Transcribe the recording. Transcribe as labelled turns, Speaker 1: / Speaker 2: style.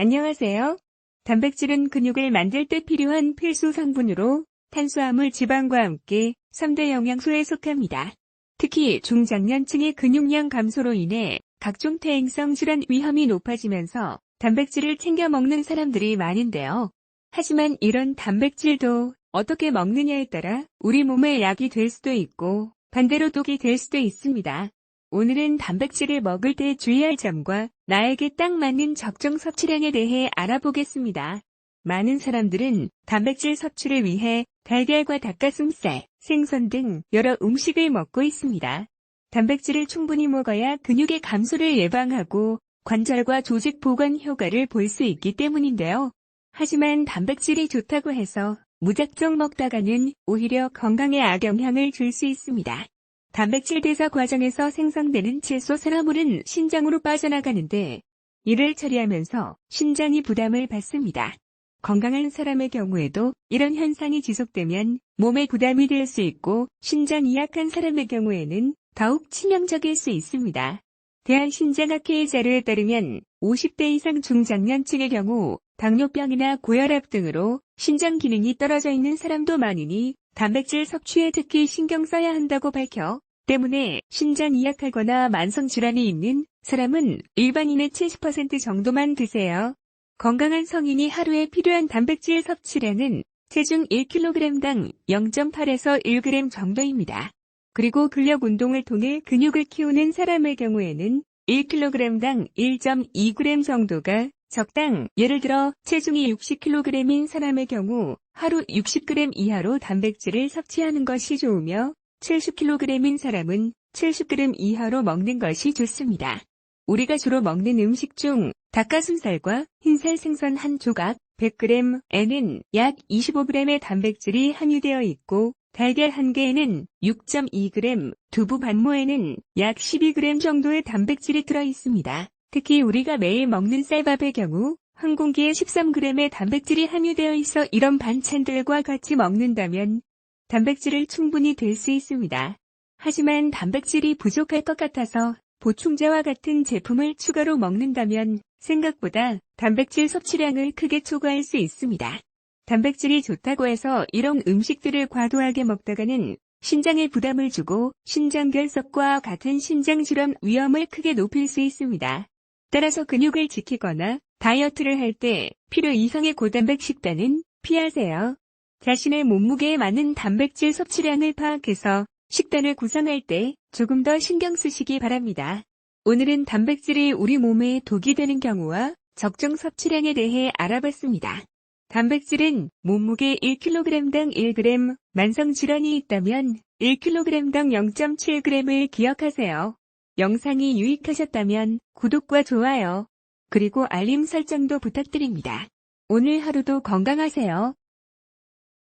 Speaker 1: 안녕하세요. 단백질은 근육을 만들 때 필요한 필수 성분으로 탄수화물, 지방과 함께 3대 영양소에 속합니다. 특히 중장년층의 근육량 감소로 인해 각종 퇴행성 질환 위험이 높아지면서 단백질을 챙겨 먹는 사람들이 많은데요. 하지만 이런 단백질도 어떻게 먹느냐에 따라 우리 몸에 약이 될 수도 있고 반대로 독이 될 수도 있습니다. 오늘은 단백질을 먹을 때 주의할 점과 나에게 딱 맞는 적정 섭취량에 대해 알아보겠습니다. 많은 사람들은 단백질 섭취를 위해 달걀과 닭가슴살, 생선 등 여러 음식을 먹고 있습니다. 단백질을 충분히 먹어야 근육의 감소를 예방하고 관절과 조직 보관 효과를 볼 수 있기 때문인데요. 하지만 단백질이 좋다고 해서 무작정 먹다가는 오히려 건강에 악영향을 줄 수 있습니다. 단백질 대사 과정에서 생성되는 질소산화물은 신장으로 빠져나가는데 이를 처리하면서 신장이 부담을 받습니다. 건강한 사람의 경우에도 이런 현상이 지속되면 몸에 부담이 될 수 있고 신장이 약한 사람의 경우에는 더욱 치명적일 수 있습니다. 대한신장학회의 자료에 따르면 50대 이상 중장년층의 경우 당뇨병이나 고혈압 등으로 신장 기능이 떨어져 있는 사람도 많으니 단백질 섭취에 특히 신경 써야 한다고 밝혀 때문에 신장이 약하거나 만성질환이 있는 사람은 일반인의 70% 정도만 드세요. 건강한 성인이 하루에 필요한 단백질 섭취량은 체중 1kg당 0.8에서 1g 정도입니다. 그리고 근력 운동을 통해 근육을 키우는 사람의 경우에는 1kg당 1.2g 정도가 적당. 예를 들어 체중이 60kg인 사람의 경우 하루 60g 이하로 단백질을 섭취하는 것이 좋으며 70kg인 사람은 70g 이하로 먹는 것이 좋습니다. 우리가 주로 먹는 음식 중 닭가슴살과 흰살 생선 한 조각 100g에는 약 25g의 단백질이 함유되어 있고 달걀 한 개에는 6.2g, 두부 반모에는 약 12g 정도의 단백질이 들어 있습니다. 특히 우리가 매일 먹는 쌀밥의 경우 한 공기에 13g의 단백질이 함유되어 있어 이런 반찬들과 같이 먹는다면 단백질을 충분히 들 수 있습니다. 하지만 단백질이 부족할 것 같아서 보충제와 같은 제품을 추가로 먹는다면 생각보다 단백질 섭취량을 크게 초과할 수 있습니다. 단백질이 좋다고 해서 이런 음식들을 과도하게 먹다가는 신장에 부담을 주고 신장결석과 같은 신장질환 위험을 크게 높일 수 있습니다. 따라서 근육을 지키거나 다이어트를 할 때 필요 이상의 고단백 식단은 피하세요. 자신의 몸무게에 맞는 단백질 섭취량을 파악해서 식단을 구성할 때 조금 더 신경 쓰시기 바랍니다. 오늘은 단백질이 우리 몸에 독이 되는 경우와 적정 섭취량에 대해 알아봤습니다. 단백질은 몸무게 1kg당 1g, 만성질환이 있다면 1kg당 0.7g을 기억하세요. 영상이 유익하셨다면 구독과 좋아요, 그리고 알림 설정도 부탁드립니다. 오늘 하루도 건강하세요.